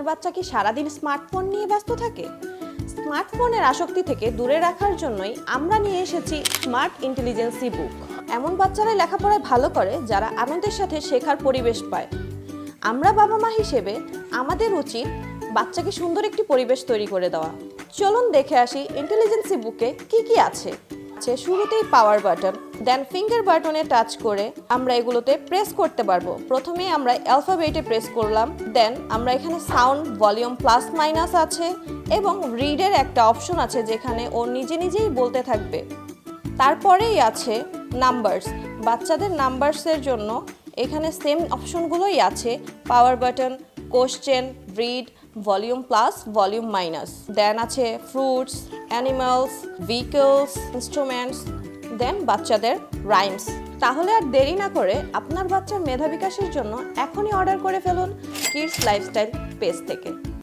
আপনার বাচ্চা কি সারাদিন স্মার্টফোন নিয়ে ব্যস্ত থাকে? স্মার্টফোনের আসক্তি থেকে দূরে রাখার জন্যই আমরা নিয়ে এসেছি স্মার্ট ইন্টেলিজেন্সি বুক। এমন বাচ্চারাই লেখাপড়ায় ভালো করে যারা আনন্দের সাথে শেখার পরিবেশ পায়। আমরা বাবা মা হিসেবে আমাদের উচিত বাচ্চাকে সুন্দর একটি পরিবেশ তৈরি করে দেওয়া। চলুন দেখে আসি ইন্টেলিজেন্সি বুকে কি কি আছে। শুরুতেই পাওয়ার বাটন, দেন ফিঙ্গার বাটনে টাচ করে আমরা এগুলোতে প্রেস করতে পারবো। প্রথমে আমরা অ্যালফাবেটে প্রেস করলাম, দেন আমরা এখানে সাউন্ড, ভলিউম প্লাস মাইনাস আছে এবং রিডের একটা অপশন আছে যেখানে ও নিজে নিজেই বলতে থাকবে। তারপরেই আছে নাম্বারস, বাচ্চাদের নাম্বারসের জন্য এখানে সেম অপশনগুলোই আছে, power button, question, read, volume plus, volume minus. Then আছে fruits, animals, vehicles, instruments, then বাচ্চাদের রাইমস। তাহলে আর দেরি না করে আপনার বাচ্চার মেধা বিকাশের জন্য এখনই অর্ডার করে ফেলুন কিডস লাইফস্টাইল পেজ থেকে।